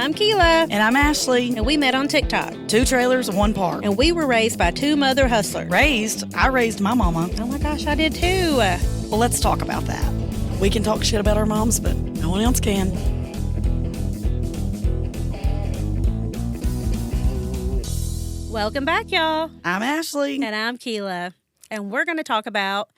I'm Kila. And I'm Ashley. And we met on TikTok. 2 trailers, 1 park. And we were raised by 2 mother hustlers. I raised my mama. Oh my gosh, I did too. Well, let's talk about that. We can talk shit about our moms, but no one else can. Welcome back, y'all. I'm Ashley. And I'm Kila. And we're going to talk about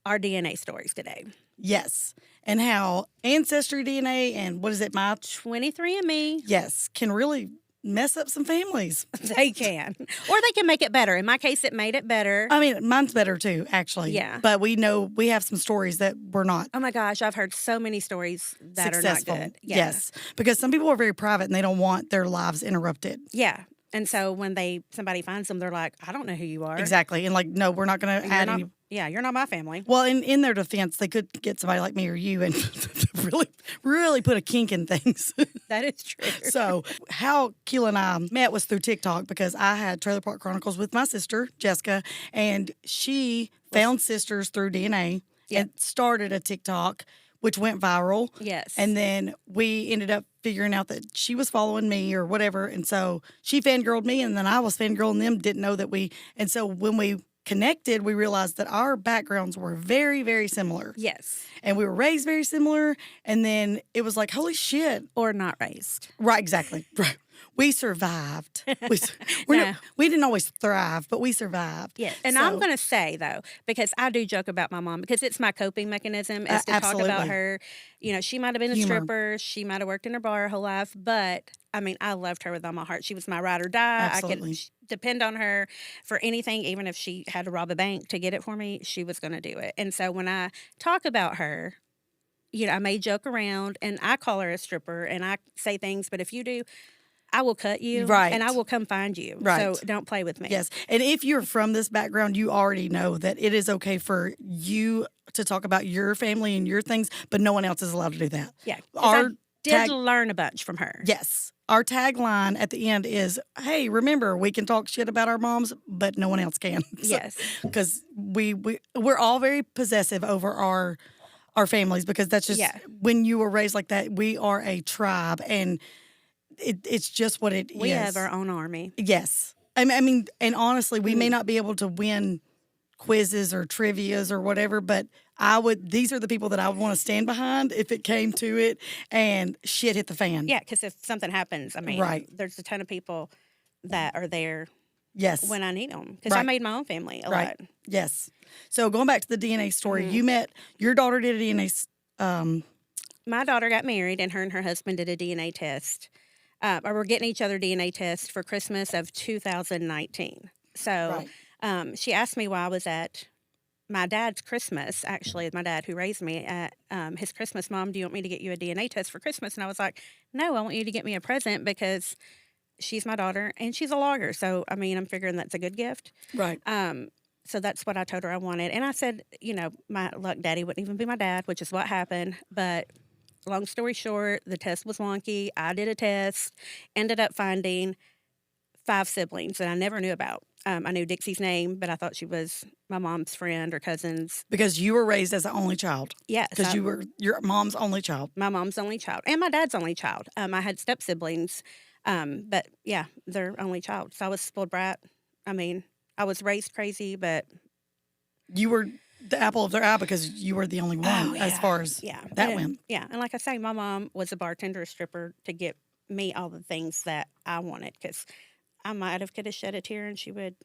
our DNA stories today. Yes. And how Ancestry DNA and what is it, my 23andMe. Yes, can really mess up some families. They can. Or they can make it better. In my case, it made it better. I mean, mine's better too, actually. Yeah. But we know we have some stories that were not. Oh my gosh, I've heard so many stories that successful. are not good. Yeah. Yes. Because some people are very private and they don't want their lives interrupted. Yeah. And so when somebody finds them, they're like, I don't know who you are. Exactly. And like, no, we're not going to add any. Yeah, you're not my family. Well, in their defense, they could get somebody like me or you and really put a kink in things. That is true. So how Kila and I met was through TikTok because I had Trailer Park Chronicles with my sister, Jessica, and she found sisters through DNA and started a TikTok, which went viral. Yes. And then we ended up figuring out that she was following me or whatever. And so she fangirled me and then I was fangirling them, didn't know that and so when we connected, we realized that our backgrounds were very, very similar. Yes. And we were raised very similar. And then it was like, holy shit. Or not raised. Right, exactly. Right. We survived. We didn't always thrive, but we survived. Yes. And I'm going to say, though, because I do joke about my mom, because it's my coping mechanism is to absolutely. talk about her. You know, she might have been a stripper. She might have worked in a bar her whole life. But, I mean, I loved her with all my heart. She was my ride or die. Absolutely. I could depend on her for anything, even if she had to rob a bank to get it for me, she was going to do it. And so when I talk about her, you know, I may joke around, and I call her a stripper, and I say things, but if you do, I will cut you, and I will come find you. Right. So don't play with me. Yes. And if you're from this background, you already know that it is okay for you to talk about your family and your things, but no one else is allowed to do that. Yeah. I did learn a bunch from her. Yes. Our tagline at the end is, hey, remember, we can talk shit about our moms, but no one else can. Yes. Because we're all very possessive over our families because that's just when you were raised like that, we are a tribe and it's just what it is. We have our own army. Yes. I mean, and honestly, we may not be able to win quizzes or trivias or whatever, but these are the people that I would want to stand behind if it came to it and shit hit the fan. Yeah, because if something happens, I mean, there's a ton of people that are there when I need them. Because I made my own family a lot. Yes. So going back to the DNA story, you met, your daughter did a DNA. My daughter got married and her husband did a DNA test. Or we're getting each other DNA tests for Christmas of 2019. So she asked me while I was at my dad's Christmas, actually, my dad who raised me, at his Christmas, Mom, do you want me to get you a DNA test for Christmas? And I was like, no, I want you to get me a present because she's my daughter and she's a logger. So, I mean, I'm figuring that's a good gift. Right. So that's what I told her I wanted. And I said, you know, my luck daddy wouldn't even be my dad, which is what happened. But long story short, the test was wonky. I did a test, ended up finding 5 siblings that I never knew about. I knew Dixie's name, but I thought she was my mom's friend or cousins. Because you were raised as an only child. Yes. Because you were your mom's only child. My mom's only child. And my dad's only child. I had step-siblings, but yeah, they're only child. So I was a spoiled brat. I mean, I was raised crazy, but... You were the apple of their eye because you were the only one as far as that went. Yeah, and like I say, my mom was a bartender, a stripper to get me all the things that I wanted because I could have shed a tear and she would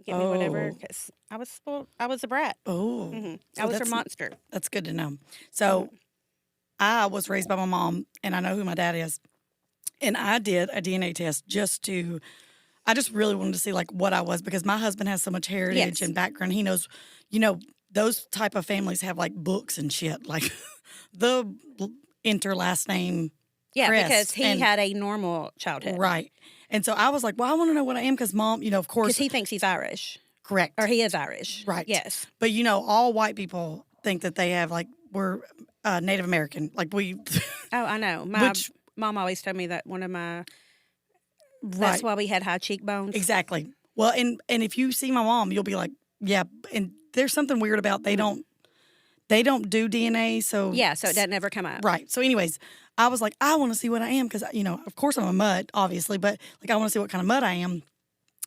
give me whatever because I was spoiled. I was a brat. Oh. Mm-hmm. So I was her monster. That's good to know. So I was raised by my mom and I know who my dad is. And I did a DNA test I just really wanted to see like what I was because my husband has so much heritage and background. He knows, those type of families have like books and shit, like the last name. Yeah, crest. Because he had a normal childhood. Right. And so I was like, well, I want to know what I am because Mom, of course. Because he thinks he's Irish. Correct. Or he is Irish. Right. Yes. But, all white people think that they have, like, we're Native American. Like, we. Oh, I know. My mom always told me that one of my. That's why we had high cheekbones. Exactly. Well, and if you see my mom, you'll be like, yeah. And there's something weird about they don't they don't do DNA, so Yeah, so it doesn't ever come up. Right. So, anyways, I was like, I want to see what I am because of course I'm a mutt, obviously, but like I want to see what kind of mutt I am.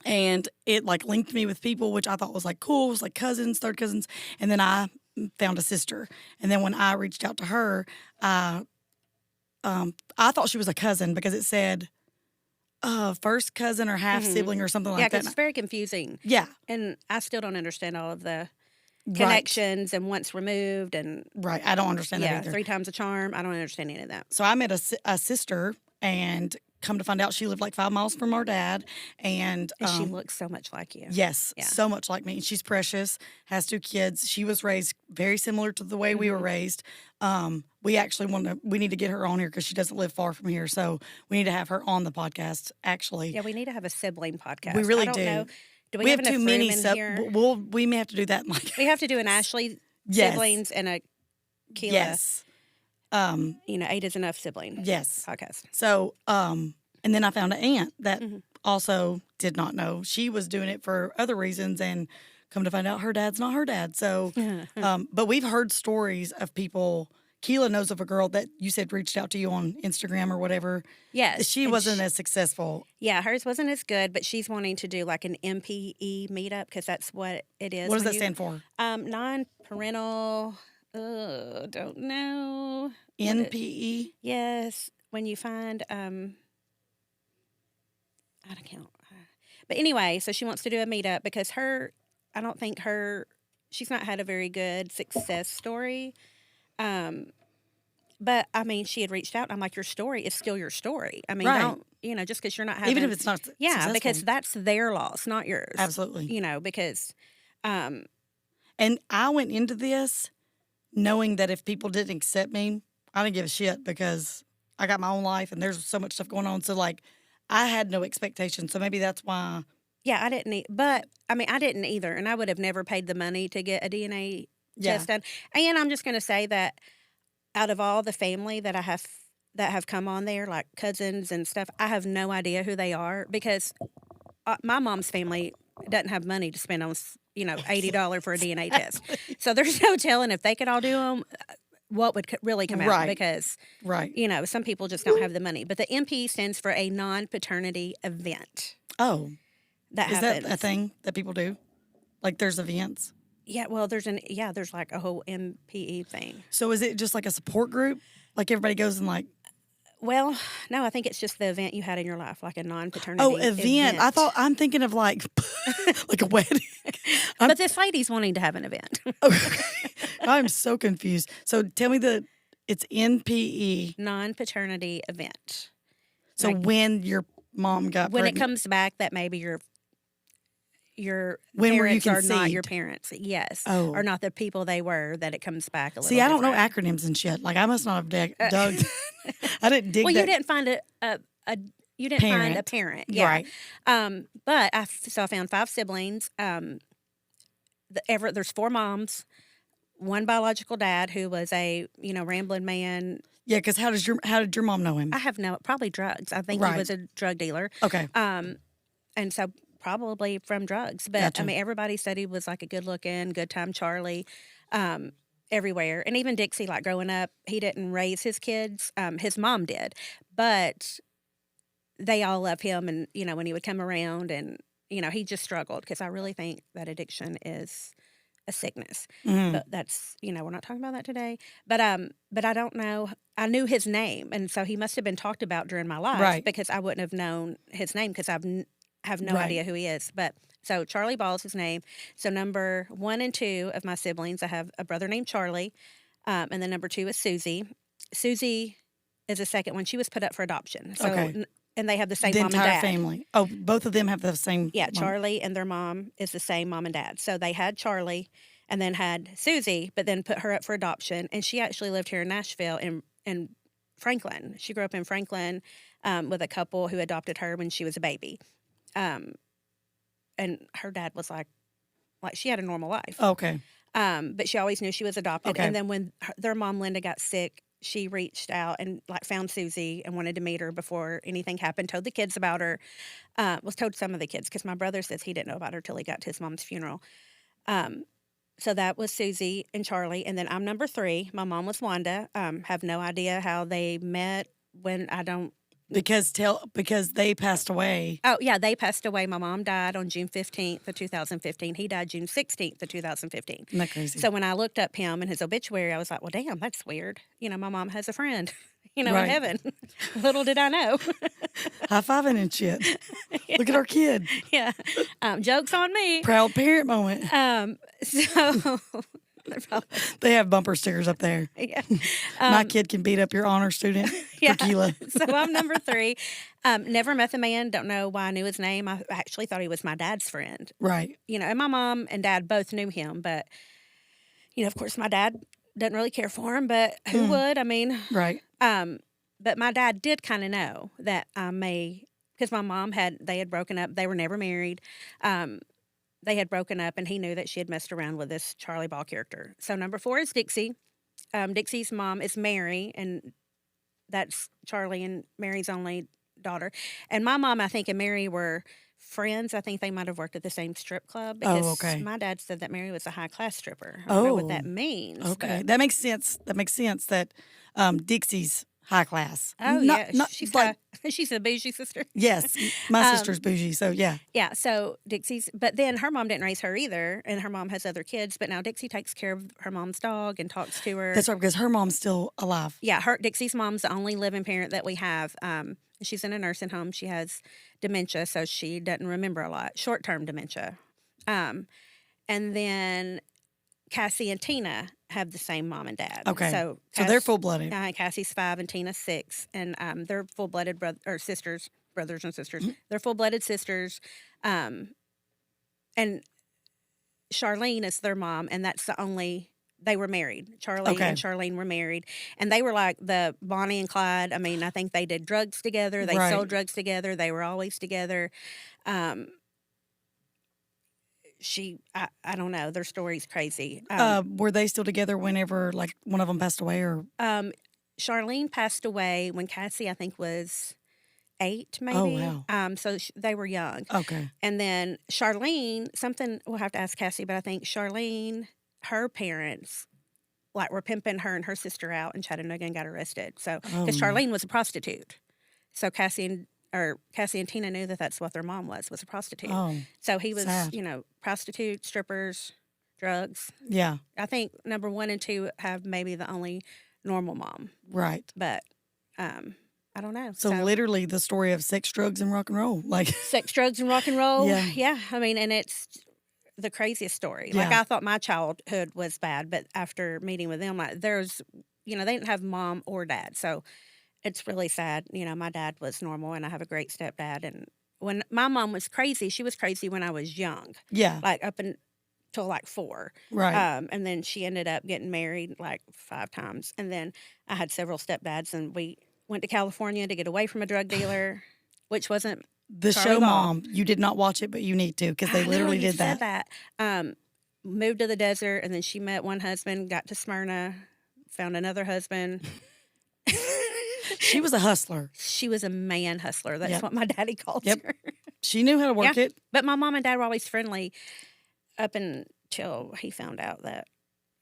And it like linked me with people, which I thought was like cool. It was like cousins, third cousins, and then I found a sister. And then when I reached out to her, I thought she was a cousin because it said first cousin or half sibling or something Yeah, like that. because it's very confusing. Yeah. And I still don't understand all of the Right. connections and once removed and Right. I don't understand that yeah, either. 3 times a charm. I don't understand any of that. So I met a sister, and come to find out she lived like 5 miles from our dad. And And she looks so much like you. yes, Yeah. so much like me. She's precious, has 2 kids. She was raised very similar to the way we were raised. We actually we need to get her on here because she doesn't live far from here. So we need to have her on the podcast, actually. Yeah, we need to have a sibling podcast. We really I don't do. know. Do we, We have have too enough many. room in here? We may have to do that in like. We have to do an Ashley Yes. siblings and a Kila. Yes. 8 is enough sibling Yes. podcast. So, and then I found an aunt that also did not know. She was doing it for other reasons, and come to find out her dad's not her dad. So, but we've heard stories of people. Kila knows of a girl that you said reached out to you on Instagram or whatever. Yes. She wasn't as successful. Yeah, hers wasn't as good, but she's wanting to do like an MPE meetup because that's what it is. What does that stand for? Non-parental, don't know. NPE? Yes, when you find, I don't count. But anyway, so she wants to do a meetup because she's not had a very good success story. But I mean, she had reached out. And I'm like, your story is still your story. I mean, Right. don't, just because you're not having. Even if it's not successful. because that's their loss, not yours. Absolutely. Because, And I went into this knowing that if people didn't accept me, I didn't give a shit because I got my own life and there's so much stuff going on. So, like, I had no expectations. So maybe that's why. yeah, I didn't, but I mean, I didn't either. And I would have never paid the money to get a DNA test done. And I'm just going to say that out of all the family that have come on there, like cousins and stuff, I have no idea who they are because my mom's family doesn't have money to spend on, $80 for a DNA test. So there's no telling if they could all do them, what would really come out Right. because, Right. some people just don't have the money. But the MP stands for a non-paternity event. Oh. That Is happens. that a thing that people do? Like there's events? Yeah, well, there's like a whole MPE thing. So is it just like a support group? Like everybody goes and like. Well, no, I think it's just the event you had in your life, like a non-paternity event. I'm thinking of like like a wedding. But this lady's wanting to have an event. I'm so confused. So tell me it's NPE. Non-paternity event. So Like, when your mom got when pregnant. it comes back that maybe your When were you parents are not conceived? your parents. Yes. Oh. Or not the people they were, that it comes back a little See, I don't know different. acronyms and shit. Like I must not have dug. I didn't dig Well, that. you didn't find find a parent. Yeah. Right. But I found 5 siblings. There's 4 moms, 1 biological dad who was a, rambling man. Yeah, because how did your mom know him? I have probably drugs. I think Right. he was a drug dealer. Okay. And so probably from drugs. But Gotcha. I mean, everybody said he was like a good looking, good time Charlie, everywhere. And even Dixie, like growing up, he didn't raise his kids. His mom did, but they all love him. And, when he would come around and, he just struggled because I really think that addiction is a sickness. Mhm. But that's, we're not talking about that today. But I don't know. I knew his name. And so he must have been talked about during my life Right. because I wouldn't have known his name because have no Right. idea who he is. But so Charlie Ball is his name. So number 1 and 2 of my siblings, I have a brother named Charlie. And then number 2 is Susie. Susie is the second one. She was put up for adoption. So, Okay. And they have the same The mom and entire dad. family. Oh, both of them have the same. Yeah, mom. Charlie and their mom is the same mom and dad. So they had Charlie and then had Susie, but then put her up for adoption. And she actually lived here in Nashville in Franklin. She grew up in Franklin with a couple who adopted her when she was a baby. And her dad was like she had a normal life. Okay. But she always knew she was adopted. Okay. And then when their mom, Linda, got sick, she reached out and found Susie and wanted to meet her before anything happened, told the kids about her, told some of the kids because my brother says he didn't know about her till he got to his mom's funeral. So that was Susie and Charlie, and then I'm number 3. My mom was Wanda. Have no idea how they met. When I don't. Because they passed away. Oh yeah, they passed away. My mom died on June 15th of 2015. He died June 16th of 2015. Isn't that crazy? So when I looked up him and his obituary, I was like, well, damn, that's weird. My mom has a friend. In Right. heaven. Little did I know. High-fiving and shit. Look at our kid. Yeah. Joke's on me. Proud parent moment. So They have bumper stickers up there. yeah. My kid can beat up your honor student Yeah. for Kila. So I'm number 3. Never met the man. Don't know why I knew his name. I actually thought he was my dad's friend. Right. And my mom and dad both knew him, but of course my dad doesn't really care for him, but who would? I mean, Right. But my dad did kind of know that I may, because my mom they had broken up. They were never married. They had broken up, and he knew that she had messed around with this Charlie Ball character. So number 4 is Dixie. Dixie's mom is Mary, and that's Charlie and Mary's only daughter. And my mom, I think, and Mary were friends. I think they might have worked at the same strip club because okay. my dad said that Mary was a high-class stripper. I don't know what that means. Okay. But, That makes sense. That makes sense that Dixie's high class. oh, Not- yeah. not She's like- she's a bougie sister. Yes. My sister's bougie, so yeah. Yeah, so Dixie's, but then her mom didn't raise her either, and her mom has other kids, but now Dixie takes care of her mom's dog and talks to her. That's right, because her mom's still alive. Yeah, Dixie's mom's the only living parent that we have. She's in a nursing home. She has dementia, so she doesn't remember a lot, short-term dementia. And then Cassie and Tina have the same mom and dad. Okay. So they're full-blooded. Cassie's 5 and Tina's 6, and they're full-blooded sisters, brothers and sisters. Mm-hmm. They're full-blooded sisters. And Charlene is their mom, and that's the only. They were married. Charlie and Charlene were married, and they were like the Bonnie and Clyde. I mean, I think they did drugs together. They sold drugs together. They were always together. I don't know. Their story's crazy. Were they still together whenever, like, one of them passed away, or? Charlene passed away when Cassie, I think, was 8, maybe. Oh, wow. So they were young. Okay. And then Charlene, something we'll have to ask Cassie, but I think Charlene, her parents, like, were pimping her and her sister out in Chattanooga and got arrested. So, because Charlene was a prostitute. So Cassie and Tina knew that that's what their mom was a prostitute. Oh, so he was, sad. Prostitute, strippers, drugs. Yeah. I think number 1 and 2 have maybe the only normal mom. Right. But I don't know. So literally the story of sex, drugs, and rock and roll. Like, sex, drugs, and rock and roll. Yeah. Yeah. I mean, and it's the craziest story. Like, Yeah. I thought my childhood was bad, but after meeting with them, like, there's, they didn't have mom or dad. So it's really sad. My dad was normal, and I have a great stepdad. And when my mom was crazy, she was crazy when I was young, yeah. like up until like 4. Right. And then she ended up getting married like 5 times. And then I had several stepdads, and we went to California to get away from a drug dealer, which wasn't The Charlie show Ball. Mom, you did not watch it, but you need to, because they I know, literally you did said that. Moved to the desert, and then she met one husband, got to Smyrna, found another husband. She was a hustler. She was a man hustler. That's Yep. what my daddy called Yep. her. She knew how to work Yeah. it. But my mom and dad were always friendly up until he found out that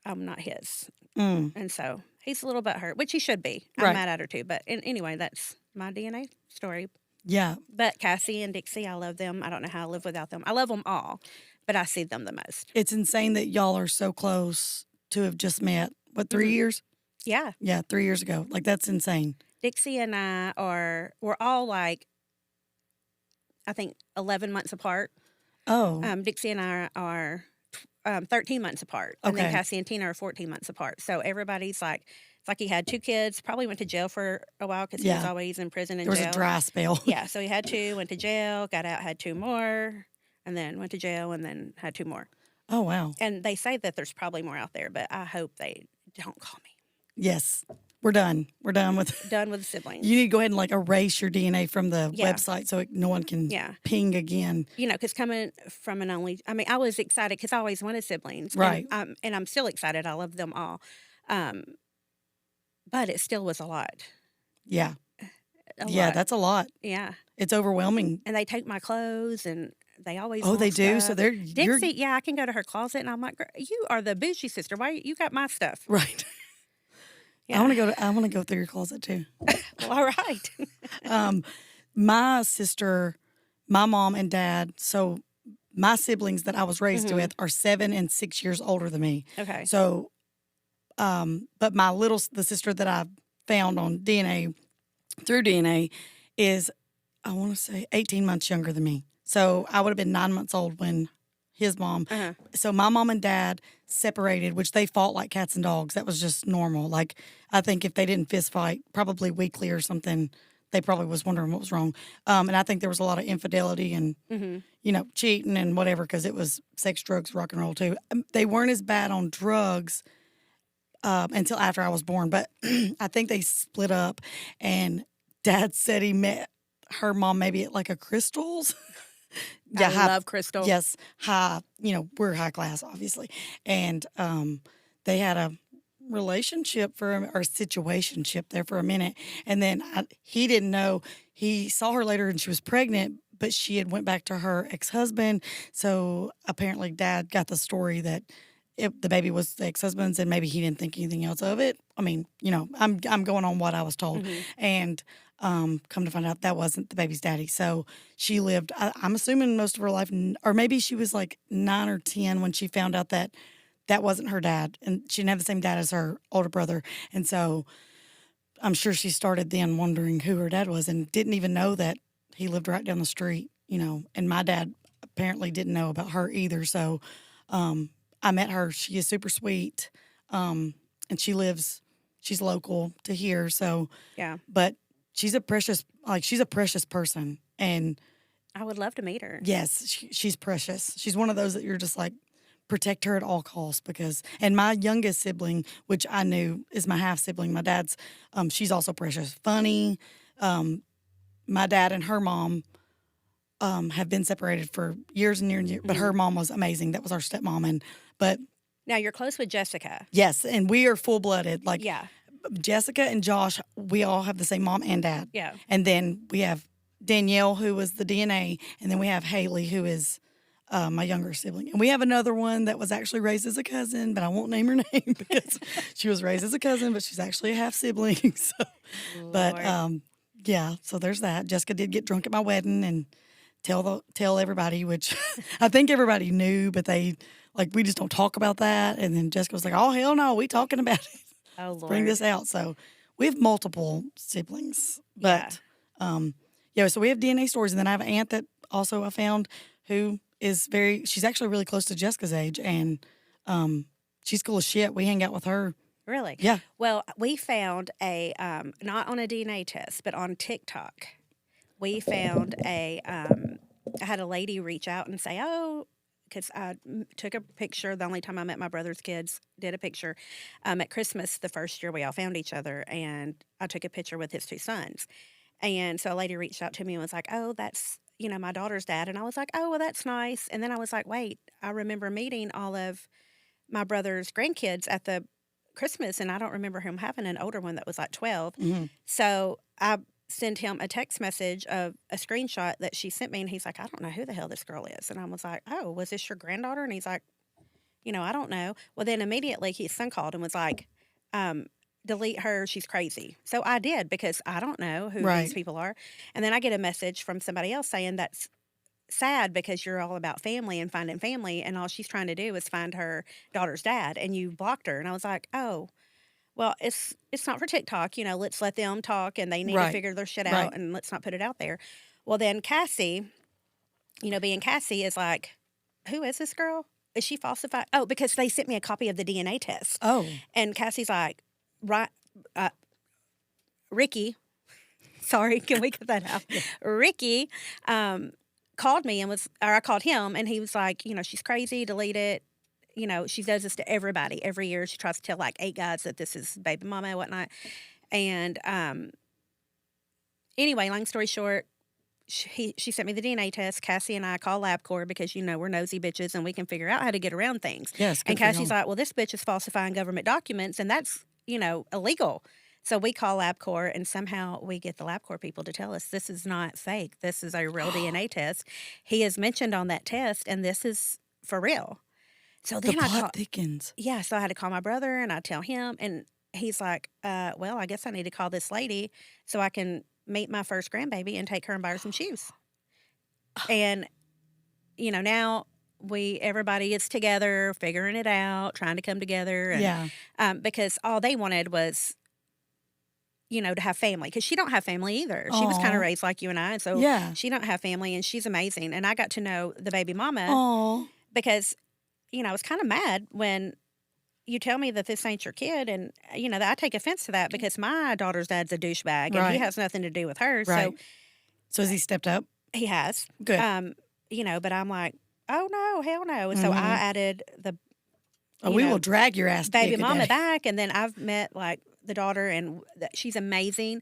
I'm not his. Mm. And so he's a little bit hurt, which he should be. I'm Right. mad at her too. But anyway, that's my DNA story. Yeah. But Cassie and Dixie, I love them. I don't know how I live without them. I love them all, but I see them the most. It's insane that y'all are so close to have just met. What, 3 years? Yeah. Yeah, 3 years ago. Like, that's insane. Dixie and we're all like, I think 11 months apart. Oh, Dixie and I are 13 months apart. And then Okay. Cassie and Tina are 14 months apart. So everybody's like, it's like he had 2 kids, probably went to jail for a while because he was Yeah. always in prison and there was jail. a dry spell. Yeah, so he had 2, went to jail, got out, had 2 more, and then went to jail and then had 2 more. Oh, wow. And they say that there's probably more out there, but I hope they don't call me. Yes. We're done. We're done with. Done with the siblings. You need to go ahead and, like, erase your DNA from the Yeah. website so no one can Yeah. ping again. Because coming from an only, I mean, I was excited because I always wanted siblings. Right. And I'm still excited. I love them all. But it still was a lot. Yeah. A Yeah, lot. that's a lot. Yeah. It's overwhelming. And they take my clothes and They always Oh, want they do? stuff. So you're Dixie, yeah, I can go to her closet, and I'm like, "Girl, you are the bougie sister. Why you got my stuff?" right. Yeah. I want to go through your closet too. Well, all right. Um, my sister, my mom and dad, so my siblings that I was raised Mhm. with are 7 and 6 years older than me. Okay. So, but the sister that I found on DNA, through DNA, is, I want to say 18 months younger than me. So I would have been 9 months old when his mom. Uh-huh. So my mom and dad separated, which they fought like cats and dogs. That was just normal. Like, I think if they didn't fist fight, probably weekly or something, they probably was wondering what was wrong. And I think there was a lot of infidelity and, Mhm. cheating and whatever, because it was sex, drugs, rock and roll too. They weren't as bad on drugs until after I was born, but I think they split up, and dad said he met her mom maybe at like a Crystal's. I high, love Crystal. yes, high, we're high class, obviously. And they had a relationship or situationship there for a minute. And then he didn't know. He saw her later and she was pregnant, but she had went back to her ex-husband. So apparently dad got the story that the baby was the ex-husband's, and maybe he didn't think anything else of it. I mean, I'm going on what I was told. Mhm. And come to find out that wasn't the baby's daddy. So she lived, I'm assuming, most of her life, or maybe she was like 9 or 10 when she found out that that wasn't her dad, and she didn't have the same dad as her older brother. And so I'm sure she started then wondering who her dad was, and didn't even know that he lived right down the street, and my dad apparently didn't know about her either. So I met her. She is super sweet. And she's local to here. So, Yeah. but she's a precious person. And I would love to meet her. yes, she's precious. She's one of those that you're just like, protect her at all costs, and my youngest sibling, which I knew is my half sibling, my dad's, she's also precious, funny. My dad and her mom have been separated for years and years and years, but her mom was amazing. That was our stepmom. But Now you're close with Jessica. yes, and we are full blooded. Like, Yeah. Jessica and Josh, we all have the same mom and dad. Yeah. And then we have Danielle, who was the DNA, and then we have Haley, who is my younger sibling. And we have another one that was actually raised as a cousin, but I won't name her name because she was raised as a cousin, but she's actually a half sibling. So, but yeah, so there's that. Jessica did get drunk at my wedding and tell everybody, which I think everybody knew, but we just don't talk about that. And then Jessica was like, "Oh hell no, we talking about it. Oh Lord. Bring this out." So we have multiple siblings, but so we have DNA stories, and then I have an aunt that also I found who is she's actually really close to Jessica's age, and she's cool as shit. We hang out with her. Really? Yeah. Well, we found a not on a DNA test, but on TikTok. We found I had a lady reach out and say, "Oh," because I took a picture. The only time I met my brother's kids, did a picture at Christmas the first year we all found each other, and I took a picture with his two sons. And so a lady reached out to me and was like, "Oh, that's my daughter's dad." And I was like, "Oh, well, that's nice." And then I was like, "Wait, I remember meeting all of my brother's grandkids at the Christmas, and I don't remember him having an older one that was like 12." Mm-hmm. So I sent him a text message of a screenshot that she sent me, and he's like, "I don't know who the hell this girl is." And I was like, "Oh, was this your granddaughter?" And he's like, "I don't know." Well, then immediately his son called and was like, "Delete her. She's crazy." So I did, because I don't know who Right. these people are. And then I get a message from somebody else saying that's sad because you're all about family and finding family, and all she's trying to do is find her daughter's dad, and you blocked her. And I was like, "Oh, well, it's not for TikTok. Let's let them talk, and they need to Right. figure their shit Right. out, and let's not put it out there." Well, then Cassie, being Cassie, is like, "Who is this girl? Is she falsified?" Oh, because they sent me a copy of the DNA test. Oh. And Cassie's like, "Right, Ricky," sorry, can we cut that out? Ricky called me or I called him, and he was like, "She's crazy, delete it. She does this to everybody every year. She tries to tell like 8 guys that this is baby mama and whatnot." And anyway, long story short, she sent me the DNA test. Cassie and I call LabCorp because, we're nosy bitches and we can figure out how to get around things. Yes. And Cassie's like, "Well, this bitch is falsifying government documents, and that's, illegal." So we call LabCorp, and somehow we get the LabCorp people to tell us this is not fake. This is a real DNA test. He is mentioned on that test, and this is for real. So The then I plot call, thickens. yeah. So I had to call my brother, and I tell him, and he's like, "Well, I guess I need to call this lady so I can meet my first grandbaby and take her and buy her some shoes." And now everybody is together, figuring it out, trying to come together, and Yeah. because all they wanted was to have family, because she don't have family either. She was kind of Aw. raised like you and I, and so Yeah. she don't have family, and she's amazing. And I got to know the baby mama Aw. because I was kind of mad when you tell me that this ain't your kid, and that I take offense to that because my daughter's dad's a douchebag, and he Right. has nothing to do with her. Right. So So has he stepped up? he has, Good. but I'm like, oh no, hell no. And so I added the We will drag your ass to be a baby good mama daddy. back, and then I've met like the daughter, and she's amazing.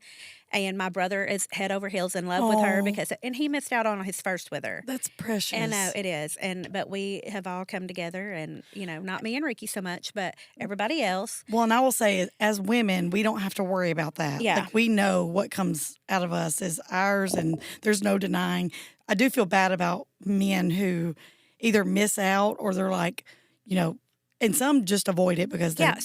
And my brother is head over heels in love with her Aw. and he missed out on his first with her. That's precious. I know it is, but we have all come together, and not me and Ricky so much, but everybody else. Well, and I will say, as women, we don't have to worry about that. Yeah. Like, we know what comes out of us is ours, and there's no denying. I do feel bad about men who either miss out or they're like, and some just avoid it because they're,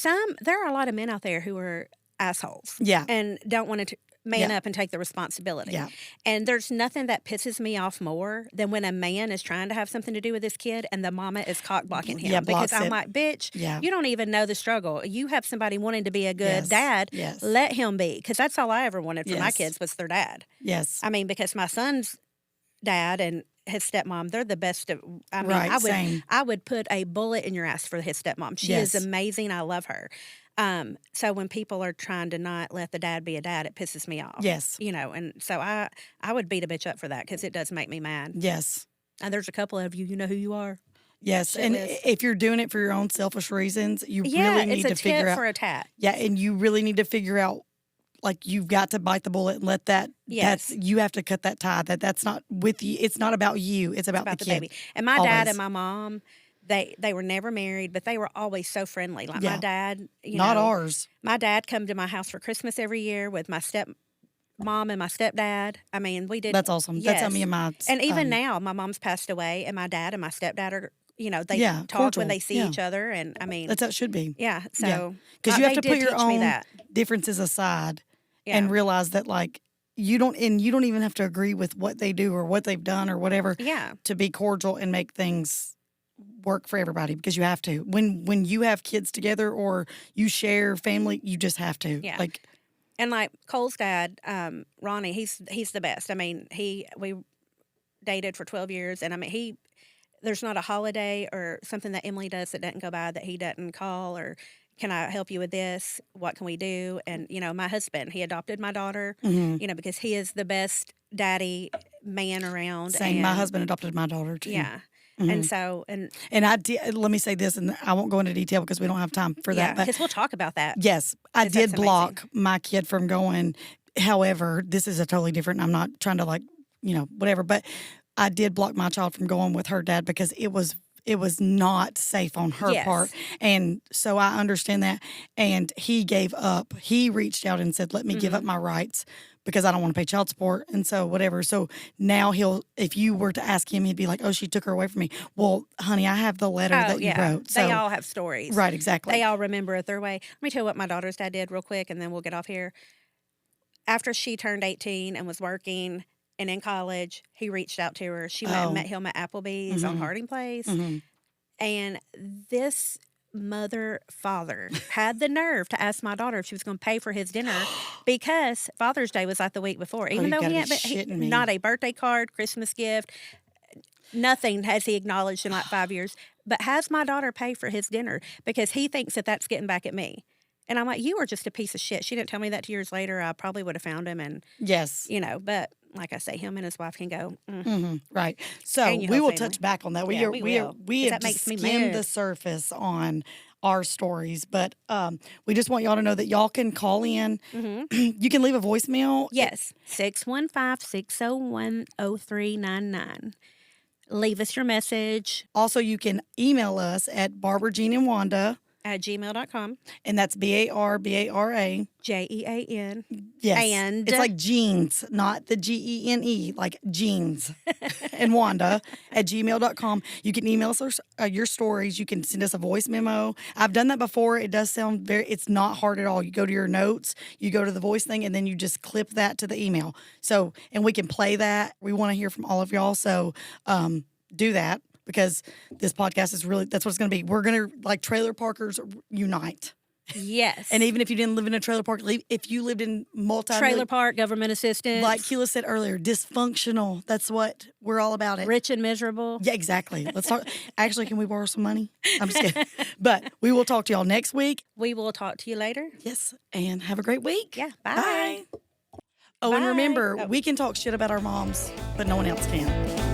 There are a lot of men out there who are assholes. Yeah. And don't want to man up and take the responsibility. Yeah. And there's nothing that pisses me off more than when a man is trying to have something to do with his kid and the mama is cock blocking him. Yeah, because blocks I'm it. like, bitch, Yeah. you don't even know the struggle. You have somebody wanting to be a good Yes. dad. Yes. Let him be. Because that's all I ever wanted for my Yes. kids was their dad. Yes. I mean, because my son's dad and his stepmom, they're the best. Right, same. I would put a bullet in your ass for his stepmom. She is Yes. amazing. I love her. So when people are trying to not let the dad be a dad, it pisses me off. Yes. And so I would beat a bitch up for that because it does make me mad. Yes. And there's a couple of you know who you are. Yes. And Shitless. if you're doing it for your own selfish reasons, you Yeah, really need it's a to figure tit out. for a tat. Yeah, and you really need to figure out, like, you've got to bite the bullet and let that. Yes. You have to cut that tie. That's not with you. It's not about you. It's about About the the kid. baby. And my dad Always. and my mom, they were never married, but they were always so friendly. Like Yeah. my dad, Not ours. My dad come to my house for Christmas every year with my stepmom and my stepdad. I mean, we did. That's awesome. That's how me and my. And even now, my mom's passed away, and my dad and my stepdad are, they Yeah, talk cordial. when they see Yeah. each other. And I mean, That's how it should be. yeah. So Because you have they to put did your teach me own that. differences aside Yeah. and realize that, like, you don't even have to agree with what they do or what they've done or whatever Yeah. to be cordial and make things work for everybody, because you have to. When you have kids together or you share family, you just have to. Yeah. Like, And like Cole's dad, Ronnie, he's the best. I mean, we dated for 12 years, and I mean, there's not a holiday or something that Emily does that doesn't go by that he doesn't call or, can I help you with this? What can we do? And my husband, he adopted my daughter, because he is the best daddy man around. same. My and- husband adopted my daughter too. Yeah. Mhm. And so, And I did. Let me say this, and I won't go into detail because we don't have time for yeah, that. But because we'll talk about that. yes, I 'Cause did that's block my kid from going. However, this is a totally different. I'm not trying to, like, whatever, but I did block my child from going with her dad because it was not safe on her Yes. part. And so I understand that. And he gave up. He reached out and said, let me give Mm-hmm. up my rights because I don't want to pay child support. And so whatever. So now if you were to ask him, he'd be like, oh, she took her away from me. Well, honey, I have the letter Oh, that you yeah. wrote. So, They all have stories. right, exactly. They all remember it their way. Let me tell you what my daughter's dad did real quick, and then we'll get off here. After she turned 18 and was working and in college, he reached out to her. She went and Oh. met him at Applebee's on Mhm. Harding Place. Mhm. And this father had the nerve to ask my daughter if she was going to pay for his dinner because Father's Day was like the week before. Even you though gotta he be hadn't shitting me. not a birthday card, Christmas gift, nothing has he acknowledged in like 5 years, but has my daughter pay for his dinner because he thinks that that's getting back at me. And I'm like, you are just a piece of shit. She didn't tell me that 2 years later. I probably would have found him and, Yes. but like I say, him and his wife can go, Right. So And your we whole will family. touch back on that. Yeah, we will, We 'cause have that just makes me skimmed mad. the surface on our stories, but we just want y'all to know that y'all can call in. You can leave a voicemail. yes, 615-601-0399. Leave us your message. Also, you can email us at Barbara, Jean, and Wanda @gmail.com. And that's BARBARA. JEAN. Yes. And it's like jeans, not the GENE, like jeans. And Wanda @gmail.com. You can email us your stories. You can send us a voice memo. I've done that before. It does sound it's not hard at all. You go to your notes, you go to the voice thing, and then you just clip that to the email. So, and we can play that. We want to hear from all of y'all. So do that, because this podcast is really, that's what it's going to be. We're going to, like, trailer parkers unite. yes. And even if you didn't live in a trailer park, if you lived in trailer park, government assistance. like Kila said earlier, dysfunctional. That's what we're all about. It rich and miserable. Yeah, exactly. Let's talk. Actually, can we borrow some money? I'm just kidding. But we will talk to y'all next week. We will talk to you later. Yes, and have a great week. Yeah. Bye. Bye. Oh, Bye. and remember, we can talk shit about our moms, but no one else can.